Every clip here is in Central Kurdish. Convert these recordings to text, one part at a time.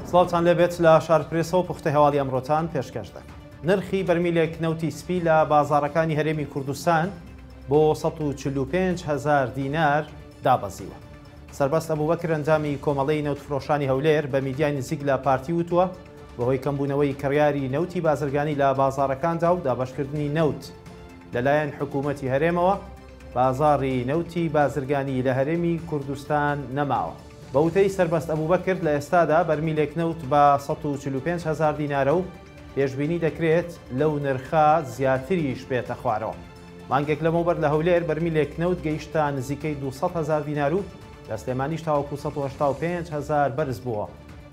سڵاوتان لێبێت لە شارپرێسەوە پوختە هەواڵی ئەمڕۆتان پێشکەش دەکەم. نرخی بەرمیلێک نەوتی سپی لە بازاڕەکانی هەرێمی کوردستان بۆ 145,000 دینار دابەزیوە. سەربەست ئەبوبەکر ئەنجامی کۆمەڵەی نەوتفرۆشانی هەولێر بە میدیای نزیک لە پارتی وتووە بەهۆی کەمبوونەوەی کڕیاری نەوتی بازرگانی لە بازاڕەکاندا و دابەشکردنی نەوت لەلایەن حکوومەتی هەرێمەوە بازاڕی نەوتی بازرگانی لە هەرێمی کوردستان نەماوە. بەوتەی سەربەست ئەبوبەکر لە ئێستادا بەرمیلێک نەوت بە 145,000 دینارە و پێشبینی دەکرێت لەو نرخە زیاتریش بێتە خوارەوە. مانگێک لەمەوبەر لە هەولێر بەرمیلێک نەوت گەیشتە نزیکەی 200,000 دینار و لە سلێمانیش تاوەکو 185,000 بەرز بووە.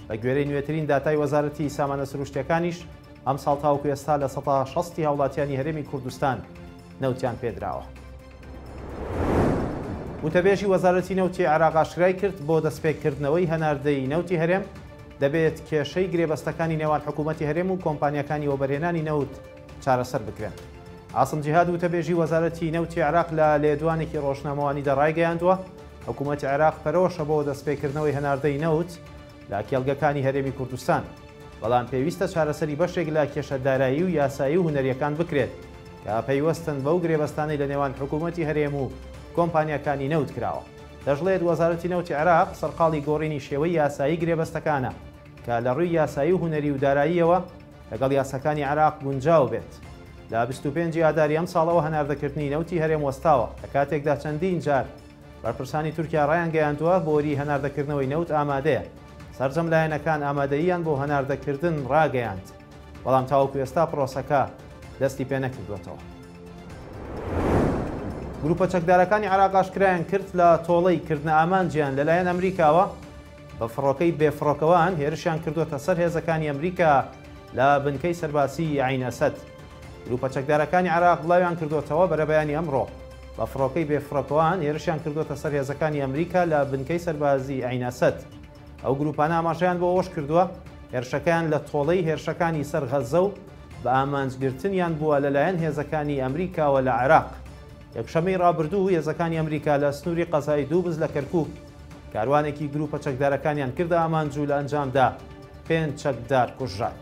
بە گوێرەی نوێترین داتای وەزارەتی سامانە سروشتیەکانیش ئەم ساڵ تاوەکو ئێستا لە 160 هاوڵاتیانی هەرێمی کوردستان نەوتیان پێدراوە. وتەبێژی وەزارەتی نەوتی عێراق ئاشکرای کرد بۆ دەستپێکردنەوەی هەناردەی نەوتی هەرێم دەبێت کێشەی گرێبەستەکانی نێوان حکوومەتی هەرێم و کۆمپانیەکانی وەبەرهێنانی نەوت چارەسەر بکرێن. عاسم جیهاد وتەبێژی وەزارەتی نەوتی عێراق لە لێدوانێکی ڕۆژنامەوانیدا ڕایگەیاندووە حکوومەتی عێراق پەرۆشە بۆ دەستپێکردنەوەی هەناردەی نەوت لە کێڵگەکانی هەرێمی کوردستان، بەڵام پێویستە چارەسەری بەشێک لە کێشە دارایی و یاسایی و هونەریەکان بکرێت کە پەیوەستن بەو گرێبەستانەی لە نێوان حکوومەتی هەرێم و کۆمپانیەکانی نەوت کراوە. دەژڵێت وەزارەتی نەوتی عێراق سەرقاڵی گۆڕینی شێوەی یاسایی گرێبەستەکانە کە لە ڕووی یاسایی و هونەری و داراییەوە لەگەڵ یاساکانی عێراق گونجاو بێت. لە 25 ئاداری ئەم ساڵەوە هەناردەکردنی نەوتی هەرێم وەستاوە لە کاتێکدا چەندین جار بەرپرسانی تورکیا ڕایان گەیاندووە بۆری هەناردەکردنەوەی نەوت ئامادەیە. سەرجەم لایەنەکان ئامادەییان بۆ هەناردەکردن ڕاگەیاند، بەڵام تاوەکو ئێستا پرۆسەکە دەستی پێ نەکردوێتەوە. گروپە چەکدارەکانی عێراق ئاشکرایان کرد لە تۆڵەی کردنە ئامانجیان لەلایەن ئەمریکاوە بە فڕۆکەی بێفڕۆکەوان هێرشیان کردوتە سەر هێزەکانی ئەمریکا لە بنکەی سەرباسی عین ئەسەد. گروپە چەکدارەکانی عێراق بڵاویان کردوتەوە بەرەبەیانی ئەمڕۆ بە فڕۆکەی بێفڕۆکەوان هێرشیان کردوتە سەر هێزەکانی ئەمریکا لە بنکەی سەربازی عین ئەسەد. ئەو گروپانە ئاماژەیان بۆ ئەوەش کردووە هێرشەکان لە تۆڵەی هێرشەکانی سەر غەزە و بە ئامانجگرتنیان بووە لەلایەن هێزەکانی ئەمریکاوە لە عێراق. یەکشەمەی ڕابردوو هێزەکانی ئەمریکا لە سنووری قەزای دووبز لە کەرکووک کاروانێکی گروپە چەکدارەکانیان کردە ئامانج و لە ئەنجامدا 5 چەکدار کوژران.